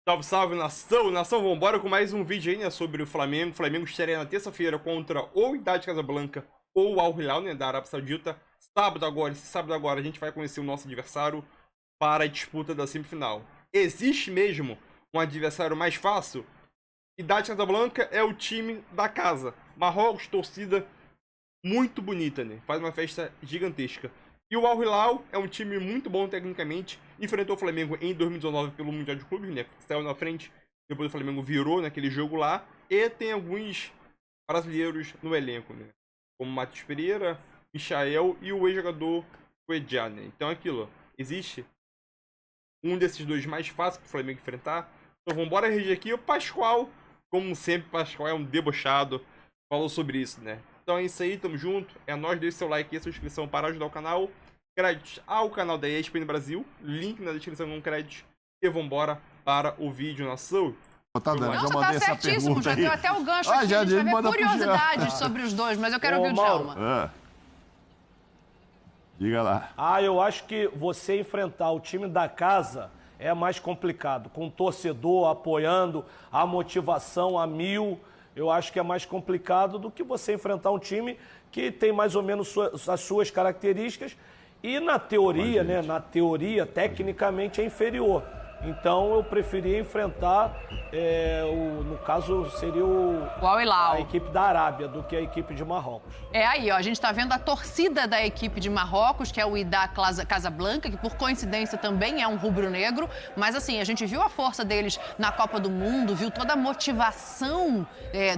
Salve, salve, nação! Nação, vambora com mais um vídeo aí, né, sobre o Flamengo. O Flamengo estreia na terça-feira contra ou o Wydad Casablanca ou o Al Hilal, né, da Arábia Saudita. Esse sábado agora, a gente vai conhecer o nosso adversário para a disputa da semifinal. Existe mesmo um adversário mais fácil? Wydad Casablanca é o time da casa. Marrocos, torcida muito bonita, né? Faz uma festa gigantesca. E o Al Hilal é um time muito bom tecnicamente. Enfrentou o Flamengo em 2019 pelo Mundial de Clubes, né? Saiu na frente, depois o Flamengo virou naquele jogo lá. E tem alguns brasileiros no elenco, né? Como Matheus Pereira, Michael e o ex-jogador Cuejá, né? Então é aquilo, existe um desses dois mais fácil para o Flamengo enfrentar. Então vambora reger aqui. O Pascoal, como sempre, Pascoal é um debochado, falou sobre isso, né? Então é isso aí, tamo junto. É nóis, deixa seu like e a sua inscrição para ajudar o canal. Créditos ao canal da ESPN Brasil. Link na descrição com créditos. E vambora para o vídeo, nação. Tá dando, Não, já você mandei tá essa certíssimo, pergunta já aí. deu até o gancho aqui, já a gente vai ver manda pro Jean. curiosidades sobre os dois, mas eu quero ouvir o Djalma. Diga lá. Eu acho que você enfrentar o time da casa é mais complicado. Com o torcedor apoiando, a motivação a 1000, eu acho que é mais complicado do que você enfrentar um time que tem mais ou menos as suas características e na teoria, né, tecnicamente é inferior. Então eu preferia enfrentar, no caso seria o Al Hilal, a equipe da Arábia, do que a equipe de Marrocos. É aí, ó, a gente tá vendo a torcida da equipe de Marrocos, que é o Wydad Casablanca, que por coincidência também é um rubro-negro, mas assim, a gente viu a força deles na Copa do Mundo, viu toda a motivação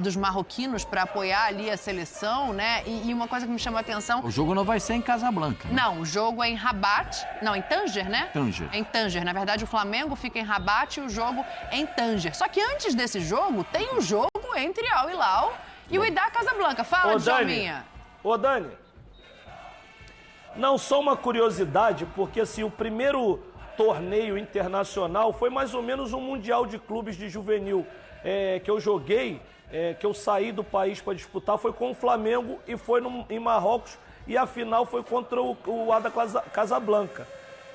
dos marroquinos para apoiar ali a seleção, né? E uma coisa que me chamou a atenção... O jogo não vai ser em Casablanca, né? Não, o jogo é em Rabat, não, em Tanger, né? Tanger. É em Tanger, na verdade o Flamengo fica em Rabat e o jogo em Tanger. Só que antes desse jogo, tem um jogo entre Al Hilal e o Wydad Casablanca. Fala, Djalminha. Ô, Dani, não só uma curiosidade, porque assim, o primeiro torneio internacional foi mais ou menos um Mundial de Clubes de Juvenil que eu joguei, que eu saí do país para disputar, foi com o Flamengo e foi em Marrocos, e a final foi contra o Wydad Casablanca.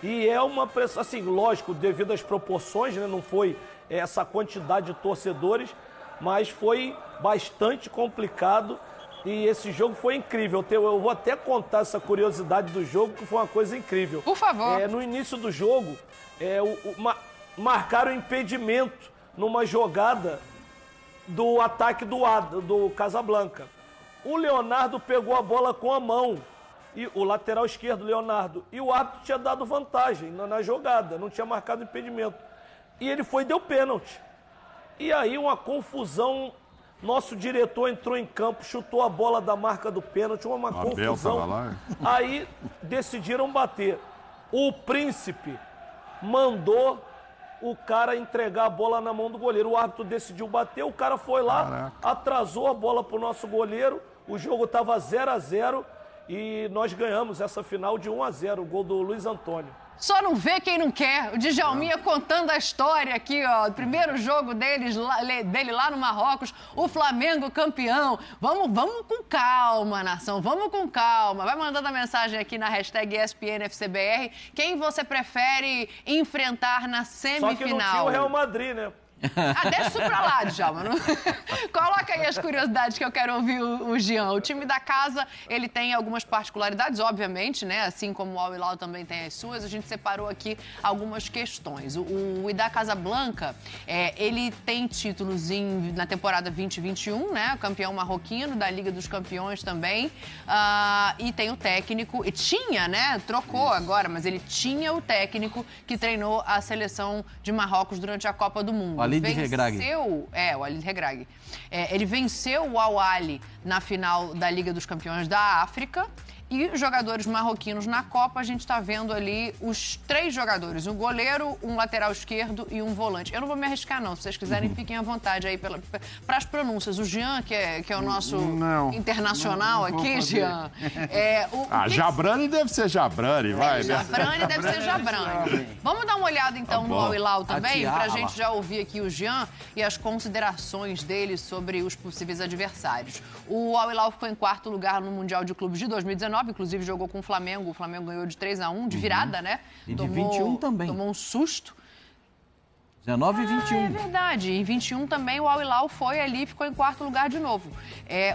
E é uma pressão, assim, lógico, devido às proporções, né, não foi essa quantidade de torcedores, mas foi bastante complicado e esse jogo foi incrível. Eu vou até contar essa curiosidade do jogo, que foi uma coisa incrível. Por favor. No início do jogo, marcaram impedimento numa jogada do ataque do Casablanca. O Leonardo pegou a bola com a mão. E o lateral esquerdo, Leonardo, e o árbitro tinha dado vantagem na jogada, não tinha marcado impedimento. E ele deu pênalti. E aí uma confusão, nosso diretor entrou em campo, chutou a bola da marca do pênalti, uma confusão. Tava lá. Aí decidiram bater. O Príncipe mandou o cara entregar a bola na mão do goleiro. O árbitro decidiu bater, o cara foi lá, atrasou a bola pro nosso goleiro, o jogo estava 0-0. E nós ganhamos essa final de 1-0, o gol do Luiz Antônio. Só não vê quem não quer. O Djalminha contando a história aqui, ó. O primeiro jogo dele lá no Marrocos, o Flamengo campeão. Vamos com calma, nação, vamos com calma. Vai mandando a mensagem aqui na hashtag ESPNFCBR. Quem você prefere enfrentar na semifinal? Só que não tinha o Real Madrid, né? Deixa isso pra lá, Djalma. Coloca aí as curiosidades que eu quero ouvir o Jean. O time da casa, ele tem algumas particularidades, obviamente, né? Assim como o Al Hilal também tem as suas. A gente separou aqui algumas questões. O Wydad Casablanca, ele tem títulos na temporada 2021, né? O campeão marroquino da Liga dos Campeões também. E tem o técnico, e tinha, né? Trocou agora, mas ele tinha o técnico que treinou a seleção de Marrocos durante a Copa do Mundo. Walid Regragui. O Walid Regragui. Ele venceu o Al Ahly na final da Liga dos Campeões da África. E os jogadores marroquinos na Copa, a gente está vendo ali os 3 jogadores. Um goleiro, um lateral esquerdo e um volante. Eu não vou me arriscar, não. Se vocês quiserem, fiquem à vontade aí para as pronúncias. O Jean, que é o nosso internacional aqui, Jean. Jabrani deve ser Jabrani, vai. Jabrani deve ser Jabrani. Vamos dar uma olhada, então, no Al Hilal também, para a gente já ouvir aqui o Jean e as considerações dele sobre os possíveis adversários. O Al Hilal ficou em 4º lugar no Mundial de Clubes de 2019. Inclusive jogou com o Flamengo ganhou de 3-1, de virada, né? E de 21 também. Tomou um susto. 19 e 21. É verdade. Em 21 também o Al Hilal foi ali e ficou em quarto lugar de novo.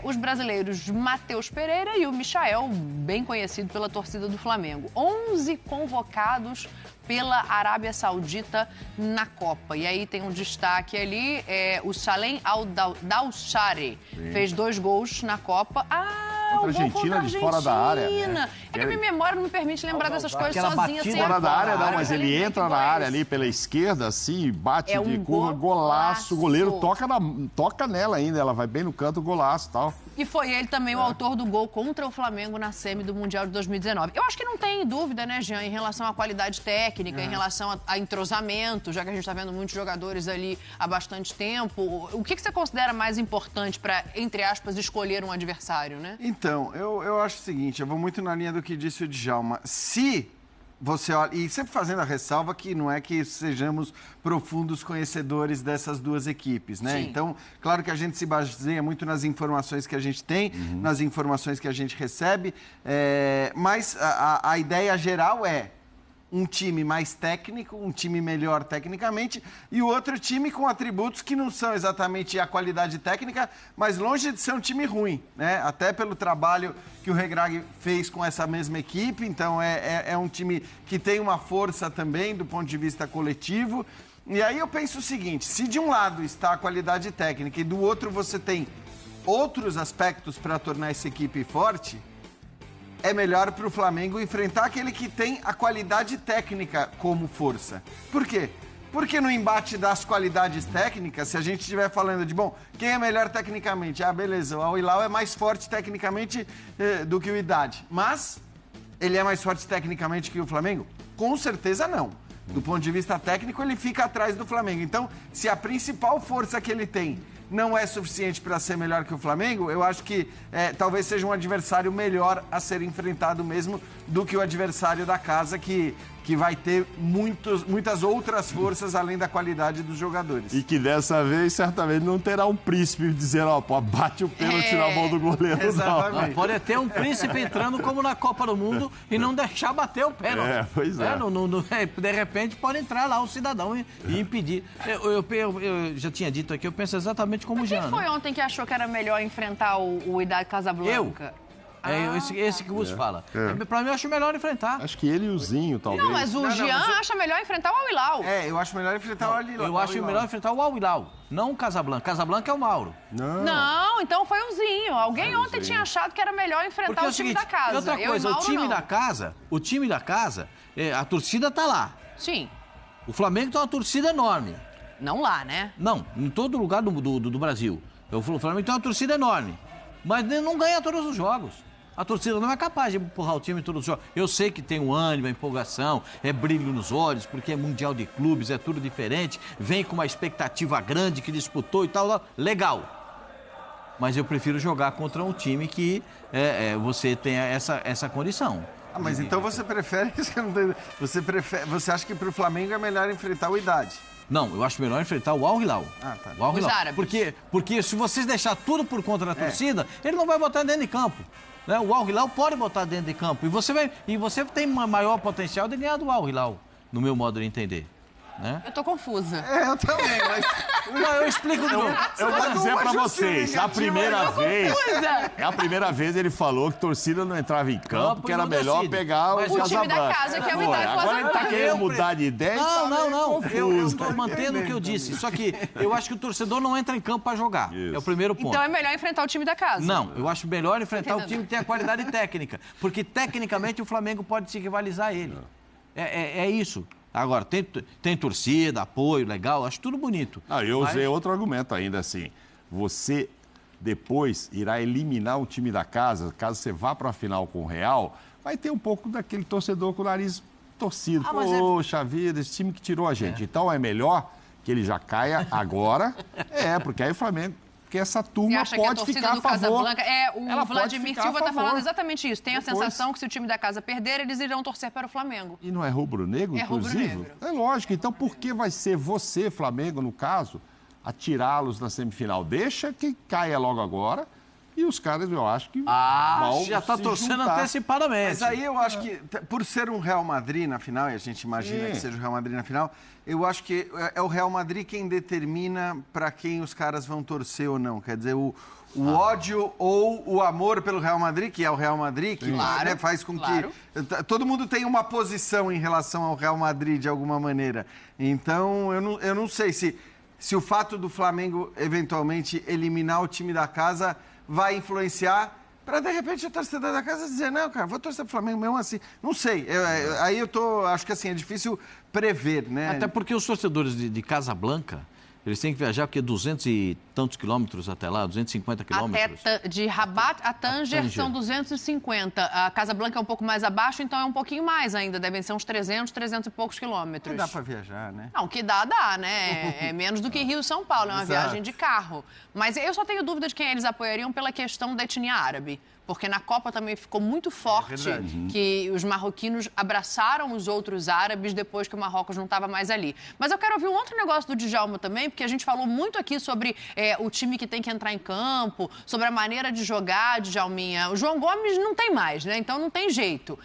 Os brasileiros Matheus Pereira e o Michael, bem conhecido pela torcida do Flamengo. 11 convocados pela Arábia Saudita na Copa. E aí tem um destaque ali, o Salem Al-Dawsari fez 2 gols na Copa. O gol contra a de fora da área. Né? É que a minha memória não me permite lembrar dessas coisas sozinha. Sem fora da área, não, mas ele lembrar entra na área ali pela esquerda, assim, bate de curva, golaço. O goleiro toca nela ainda, ela vai bem no canto, golaço e tal. E foi ele também o autor do gol contra o Flamengo na semi do Mundial de 2019. Eu acho que não tem dúvida, né, Jean, em relação à qualidade técnica, em relação a entrosamento, já que a gente está vendo muitos jogadores ali há bastante tempo. O que você considera mais importante para, entre aspas, escolher um adversário, né? Então, eu acho o seguinte, eu vou muito na linha do que disse o Djalma. Se você olha, e sempre fazendo a ressalva que não é que sejamos profundos conhecedores dessas duas equipes, né? Sim. Então, claro que a gente se baseia muito nas informações que a gente tem, nas informações que a gente recebe, mas a ideia geral é um time mais técnico, um time melhor tecnicamente, e o outro time com atributos que não são exatamente a qualidade técnica, mas longe de ser um time ruim, né? Até pelo trabalho que o Regragui fez com essa mesma equipe, então é um time que tem uma força também do ponto de vista coletivo. E aí eu penso o seguinte, se de um lado está a qualidade técnica e do outro você tem outros aspectos para tornar essa equipe forte, é melhor para o Flamengo enfrentar aquele que tem a qualidade técnica como força. Por quê? Porque no embate das qualidades técnicas, se a gente estiver falando de, bom, quem é melhor tecnicamente? Beleza, o Al Hilal é mais forte tecnicamente do que o Wydad. Mas ele é mais forte tecnicamente que o Flamengo? Com certeza não. Do ponto de vista técnico, ele fica atrás do Flamengo. Então, se a principal força que ele tem não é suficiente para ser melhor que o Flamengo, eu acho que talvez seja um adversário melhor a ser enfrentado mesmo do que o adversário da casa, que vai ter muitas outras forças além da qualidade dos jogadores. E que dessa vez, certamente, não terá um príncipe dizendo, bate o pênalti na mão do goleiro. Exatamente. Não, pode ter um príncipe entrando como na Copa do Mundo e não deixar bater o pênalti. Pois é. De repente pode entrar lá um cidadão e impedir. Eu já tinha dito aqui, eu penso exatamente como o Jean. Quem foi ontem que achou que era melhor enfrentar o Wydad Casablanca? Esse que vos fala. Pra mim, eu acho melhor enfrentar. Acho que ele e o Zinho, talvez. Não, mas o Jean acha melhor enfrentar o Al Hilal. Eu acho melhor enfrentar o Al Hilal. Eu acho melhor enfrentar o Al Hilal, não o Casablanca. Casablanca é o Mauro. Não, então foi o Zinho. Alguém ontem tinha achado que era melhor enfrentar o time da casa. Outra coisa, o time da casa, a torcida tá lá. Sim. O Flamengo tem uma torcida enorme. Não lá, né? Não, em todo lugar do Brasil. O Flamengo tem uma torcida enorme. Mas não ganha todos os jogos. A torcida não é capaz de empurrar o time em todos os jogos. Eu sei que tem um ânimo, a empolgação, é brilho nos olhos, porque é Mundial de Clubes, é tudo diferente. Vem com uma expectativa grande que disputou e tal. Legal. Mas eu prefiro jogar contra um time que você tenha essa condição. Mas então você prefere... Você acha que para o Flamengo é melhor enfrentar o Wydad? Não, eu acho melhor enfrentar o Al Hilal. Tá. O Al Hilal. Os árabes. Porque se vocês deixar tudo por conta da torcida, ele não vai botar dentro de campo. Né? O Al Hilal pode botar dentro de campo. E você tem maior potencial de ganhar do Al Hilal, no meu modo de entender. Né? Eu tô confusa. Eu também, mas... Não, eu explico de novo. Eu vou dizer pra vocês, a primeira vez ele falou que torcida não entrava em campo, que era melhor pegar o time Casablanca. da casa, que é o Wydad Agora ele tá querendo mudar de ideia. Não. Eu tô mantendo o que eu disse. Só que eu acho que o torcedor não entra em campo pra jogar. Isso. É o primeiro ponto. Então é melhor enfrentar o time da casa. Não, eu acho melhor enfrentar o time que tem a qualidade técnica. Porque tecnicamente o Flamengo pode se rivalizar a ele. É isso. Agora, tem torcida, apoio, legal, acho tudo bonito. Eu usei outro argumento ainda, assim. Você depois irá eliminar o time da casa, caso você vá para a final com o Real, vai ter um pouco daquele torcedor com o nariz torcido. Poxa vida, esse time que tirou a gente. Então é melhor que ele já caia agora, porque aí o Flamengo... Porque essa turma pode ficar a favor. O Vladimir Silva está falando exatamente isso. Tem a sensação que se o time da casa perder, eles irão torcer para o Flamengo. E não é rubro-negro, inclusive? Rubro-negro. É lógico. Então, por que vai ser você, Flamengo, no caso, a tirá-los na semifinal? Deixa que caia logo agora E os caras, eu acho que já está torcendo antecipadamente. Mas aí eu acho que, por ser um Real Madrid na final, e a gente imagina que seja o Real Madrid na final, eu acho que é o Real Madrid quem determina para quem os caras vão torcer ou não. Quer dizer, o ódio ou o amor pelo Real Madrid, que é o Real Madrid, que faz com que todo mundo tenha uma posição em relação ao Real Madrid de alguma maneira. Então, eu não sei se o fato do Flamengo eventualmente eliminar o time da casa vai influenciar para, de repente, o torcedor da casa dizer, não, cara, vou torcer pro Flamengo mesmo assim. Não sei. Aí acho que assim, é difícil prever, né? Até porque os torcedores de Casablanca, eles têm que viajar, porque 200 e tantos quilômetros até lá, 250 quilômetros. De Rabat a Tanger são 250. A Casablanca é um pouco mais abaixo, então é um pouquinho mais ainda. Devem ser uns 300 e poucos quilômetros. Não dá para viajar, né? Não, que dá, né? É menos do que Rio-São Paulo, é uma viagem de carro. Mas eu só tenho dúvida de quem eles apoiariam pela questão da etnia árabe. Porque na Copa também ficou muito forte que os marroquinos abraçaram os outros árabes depois que o Marrocos não estava mais ali. Mas eu quero ouvir um outro negócio do Djalma também, porque a gente falou muito aqui sobre o time que tem que entrar em campo, sobre a maneira de jogar, Djalminha. O João Gomes não tem mais, né? Então não tem jeito.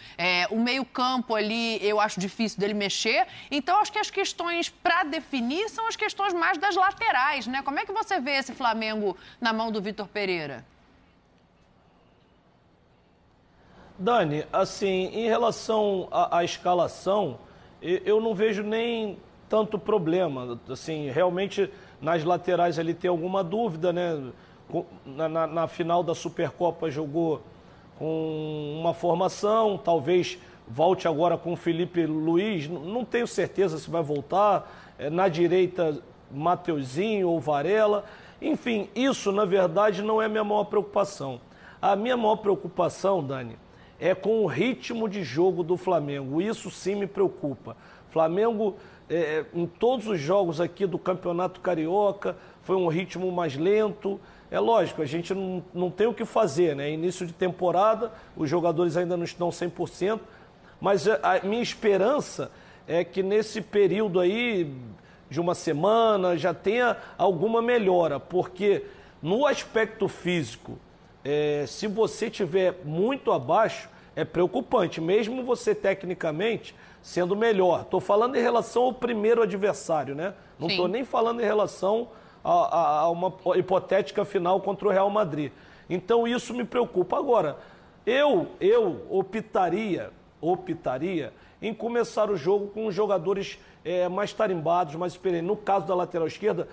O meio-campo ali, eu acho difícil dele mexer. Então acho que as questões para definir são as questões mais das laterais, né? Como é que você vê esse Flamengo na mão do Vitor Pereira? Dani, assim, em relação à escalação, eu não vejo nem tanto problema. Assim, realmente, nas laterais ali tem alguma dúvida, né? Na final da Supercopa jogou com uma formação, talvez volte agora com o Felipe Luiz, não tenho certeza se vai voltar. Na direita, Mateuzinho ou Varela. Enfim, isso, na verdade, não é a minha maior preocupação. A minha maior preocupação, Dani, é com o ritmo de jogo do Flamengo. Isso sim me preocupa. Flamengo, em todos os jogos aqui do Campeonato Carioca, foi um ritmo mais lento. É lógico, a gente não tem o que fazer, né? Início de temporada, os jogadores ainda não estão 100%, mas a minha esperança é que nesse período aí de uma semana já tenha alguma melhora, porque no aspecto físico, se você estiver muito abaixo, é preocupante, mesmo você tecnicamente sendo melhor. Estou falando em relação ao primeiro adversário, né? Não estou nem falando em relação a uma hipotética final contra o Real Madrid. Então isso me preocupa. Agora, eu optaria em começar o jogo com os jogadores mais tarimbados, mais experientes. No caso da lateral esquerda,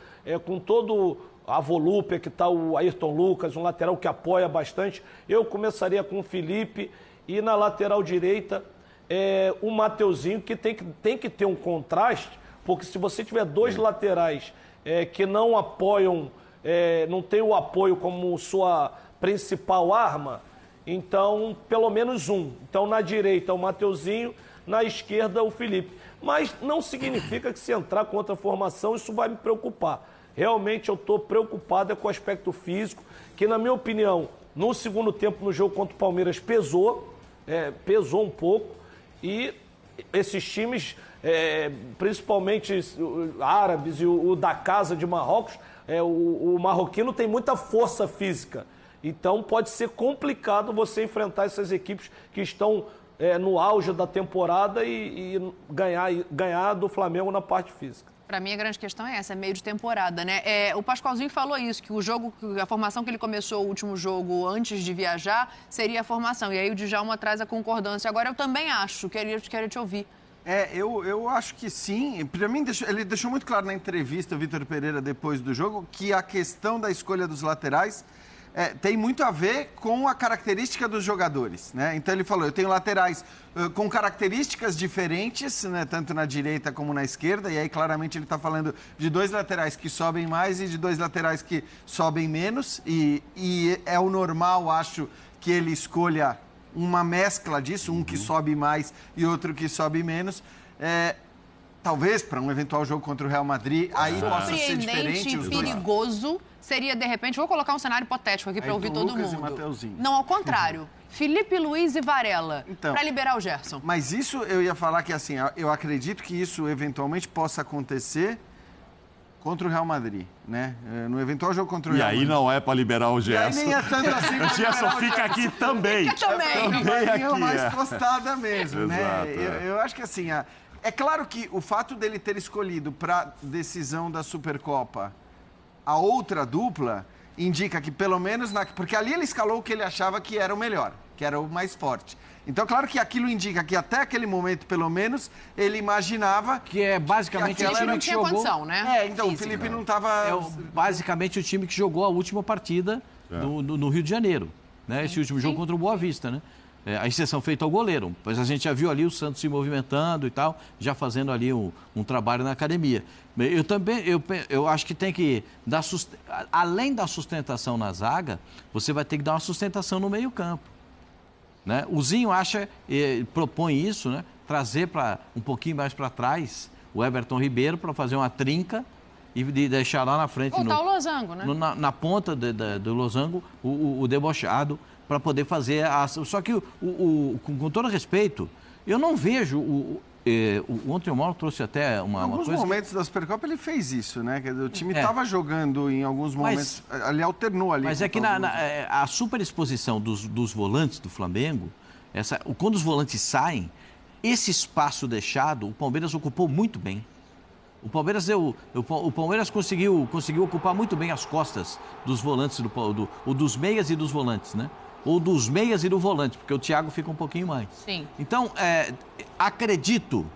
com todo a volúpia que está o Ayrton Lucas, um lateral que apoia bastante, eu começaria com o Felipe e na lateral direita o Mateuzinho, que tem que ter um contraste, porque se você tiver dois laterais que não apoiam, não tem o apoio como sua principal arma, então pelo menos um. Então na direita o Mateuzinho, na esquerda o Felipe. Mas não significa que se entrar contra a formação isso vai me preocupar. Realmente eu estou preocupado com o aspecto físico, que na minha opinião, no segundo tempo no jogo contra o Palmeiras pesou um pouco, e esses times, principalmente árabes e o da casa de Marrocos, o marroquino tem muita força física, então pode ser complicado você enfrentar essas equipes que estão no auge da temporada e ganhar do Flamengo na parte física. Para mim, a grande questão é essa, é meio de temporada, né? O Pascoalzinho falou isso, que a formação que ele começou o último jogo antes de viajar seria a formação. E aí o Djalma traz a concordância. Agora, eu também acho, queria te ouvir. Eu acho que sim. Para mim, ele deixou muito claro na entrevista, o Vitor Pereira, depois do jogo, que a questão da escolha dos laterais tem muito a ver com a característica dos jogadores, né? Então ele falou, eu tenho laterais com características diferentes, né? Tanto na direita como na esquerda, e aí claramente ele está falando de dois laterais que sobem mais e de dois laterais que sobem menos, e é o normal, acho, que ele escolha uma mescla disso, um que sobe mais e outro que sobe menos. Talvez para um eventual jogo contra o Real Madrid, aí possa ser diferente. Os perigoso seria, de repente, vou colocar um cenário hipotético aqui para ouvir todo Lucas mundo. E Mateuzinho. Não, ao contrário. Felipe Luiz e Varela, para liberar o Gerson. Mas isso eu ia falar que, assim, eu acredito que isso eventualmente possa acontecer contra o Real Madrid, né? No eventual jogo contra o E Real aí Madrid. não é para liberar o E aí Gerson. nem é tanto assim. O Gerson fica aqui também. Fica também. Também É aqui, mais é. postada mesmo, né? Exato, Eu acho que assim, é claro que o fato dele ter escolhido para decisão da Supercopa a outra dupla indica que pelo menos porque ali ele escalou o que ele achava que era o melhor, que era o mais forte. Então, claro que aquilo indica que até aquele momento, pelo menos, ele imaginava Que é basicamente Que o aquela time não que tinha jogou. condição, né? então o Física. Felipe não estava. Basicamente o time que jogou a última partida no Rio de Janeiro. Né? Esse último jogo contra o Boa Vista, né? A exceção feita ao goleiro. Mas a gente já viu ali o Santos se movimentando e tal, já fazendo ali um trabalho na academia. Eu acho que tem que dar além da sustentação na zaga, você vai ter que dar uma sustentação no meio-campo. Né? O Zinho propõe isso, né? Trazer um pouquinho mais para trás o Everton Ribeiro para fazer uma trinca e deixar lá na frente. Voltar o losango, né? Na ponta do losango, o debochado, para poder fazer a ação. Só que, com todo respeito, eu não vejo. Ontem o Mauro trouxe até uma Em alguns coisa. momentos da Supercopa ele fez isso, né? Quer dizer, o time estava jogando em alguns momentos. Ele alternou ali. Mas é que a superexposição dos volantes do Flamengo, quando os volantes saem, esse espaço deixado, o Palmeiras ocupou muito bem. O Palmeiras conseguiu ocupar muito bem as costas dos volantes, dos meias e dos volantes, né? Ou dos meias e do volante, porque o Thiago fica um pouquinho mais. Sim. Então, acredito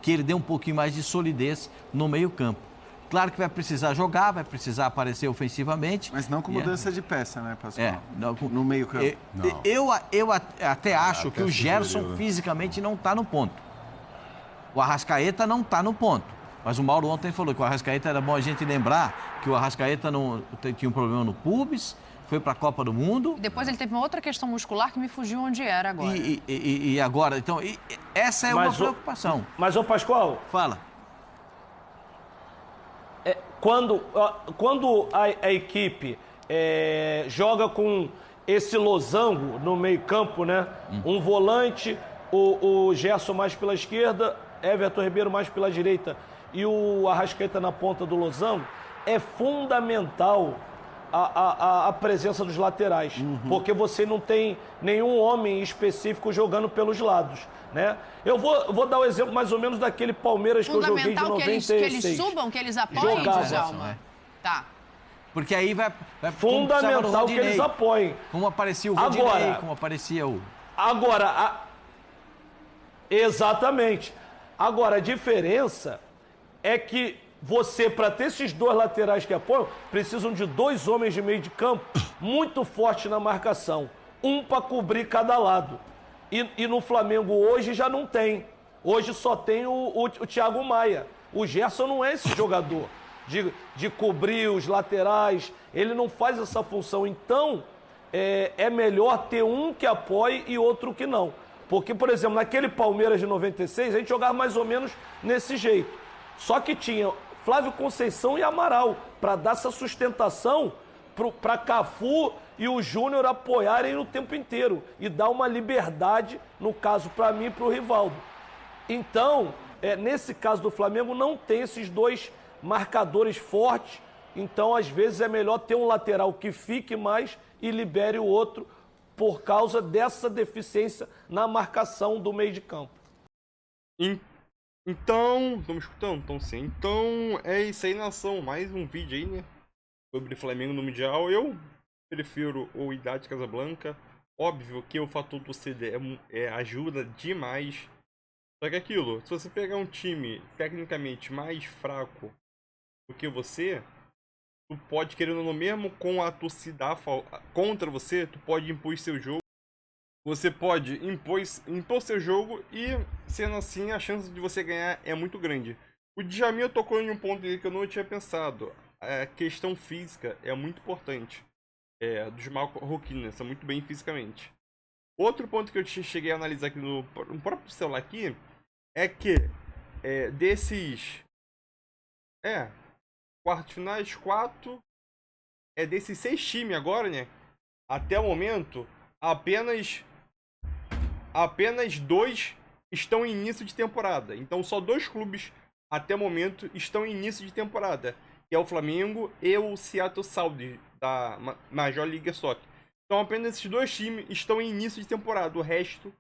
que ele dê um pouquinho mais de solidez no meio-campo. Claro que vai precisar jogar, vai precisar aparecer ofensivamente. Mas não com mudança de peça, né, Pascoal? No meio-campo. Eu até acho que o Gerson fisicamente não está no ponto. O Arrascaeta não está no ponto. Mas o Mauro ontem falou que o Arrascaeta era bom a gente lembrar que o Arrascaeta tinha um problema no pubis, foi para a Copa do Mundo. E depois ele teve uma outra questão muscular que me fugiu onde era agora. E agora? Então, essa é uma preocupação. Mas, ô Pascoal, Fala. quando a equipe joga com esse losango no meio-campo, né? Um volante, o Gerson mais pela esquerda, Everton Ribeiro mais pela direita e o Arrascaeta na ponta do losango, é fundamental a presença dos laterais, porque você não tem nenhum homem específico jogando pelos lados, né? Eu vou dar o exemplo mais ou menos daquele Palmeiras que eu joguei de 96. Que eles subam, que eles apoiem, Djalma. Tá. Porque aí vai fundamental que eles apoiem. Como aparecia o Rodinei, como aparecia o... Exatamente. Agora, a diferença é que você, para ter esses dois laterais que apoiam, precisam de dois homens de meio de campo muito fortes na marcação. Um para cobrir cada lado. E no Flamengo hoje já não tem. Hoje só tem o Thiago Maia. O Gerson não é esse jogador de cobrir os laterais. Ele não faz essa função. Então, é melhor ter um que apoie e outro que não. Porque, por exemplo, naquele Palmeiras de 96, a gente jogava mais ou menos nesse jeito. Só que tinha Flávio Conceição e Amaral para dar essa sustentação para Cafu e o Júnior apoiarem o tempo inteiro e dar uma liberdade, no caso, para mim e para o Rivaldo. Então, nesse caso do Flamengo, não tem esses dois marcadores fortes. Então, às vezes, é melhor ter um lateral que fique mais e libere o outro por causa dessa deficiência na marcação do meio de campo. Então, estamos escutando? Então sim. Então é isso aí, nação. Mais um vídeo aí, né? Sobre Flamengo no Mundial. Eu prefiro o Idade Casablanca. Óbvio que o fator do CD ajuda demais. Só que aquilo, se você pegar um time tecnicamente mais fraco do que você, tu pode, querendo ou não, mesmo com a torcida contra você, tu pode impor seu jogo. Você pode impor seu jogo e, sendo assim, a chance de você ganhar é muito grande. O Djamil tocou em um ponto que eu não tinha pensado. A questão física é muito importante. Dos marroquinos, são muito bem fisicamente. Outro ponto que eu cheguei a analisar aqui no próprio celular aqui é que desses quartos finais, 4 desses 6 times agora, né? Até o momento, apenas 2 estão em início de temporada. Então só 2 clubes até o momento, estão em início de temporada, que é o Flamengo e o Seattle Sounders, da Major League Soccer. Então, apenas esses dois times estão em início de temporada. O resto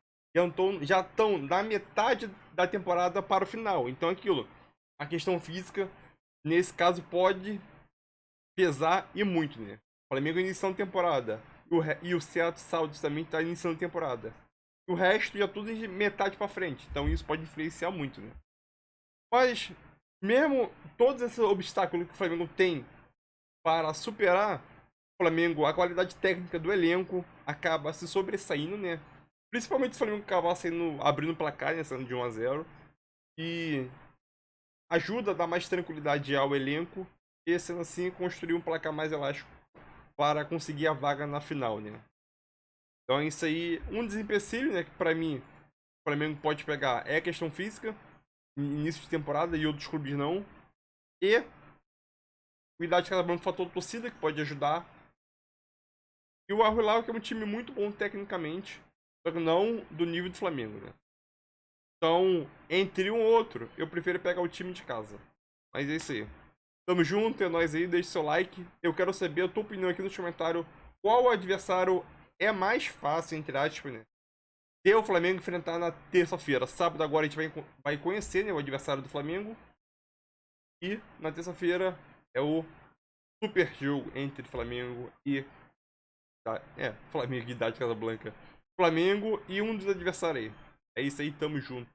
já estão na metade da temporada para o final. Então, aquilo, a questão física, nesse caso, pode pesar e muito, né? O Flamengo iniciando temporada e o Seattle Sounders também está iniciando temporada. O resto já tudo de metade para frente. Então, isso pode influenciar muito, né? Mas, mesmo todos esses obstáculos que o Flamengo tem para superar, o Flamengo, a qualidade técnica do elenco acaba se sobressaindo, né? Principalmente se o Flamengo acabar abrindo o placar, né? Sendo de 1-0. E ajuda a dar mais tranquilidade ao elenco e, sendo assim, construir um placar mais elástico para conseguir a vaga na final, né? Então, isso aí, um desempecilho, né? Que para mim, o Flamengo pode pegar é a questão física, início de temporada, e outros clubes não. E o Idade Casablanca, fator torcida, que pode ajudar. E o Al Hilal, que é um time muito bom tecnicamente, só que não do nível do Flamengo, né? Então, entre um ou outro, eu prefiro pegar o time de casa. Mas é isso aí. Tamo junto, é nóis aí, deixe seu like. Eu quero saber a tua opinião aqui no comentário. Qual adversário é mais fácil, entre aspas, né? Ter o Flamengo enfrentar na terça-feira. Sábado agora a gente vai conhecer, né, o adversário do Flamengo. E na terça-feira é o super jogo entre Flamengo e... Flamengo e Idade Casablanca. Flamengo e um dos adversários aí. É isso aí, tamo junto.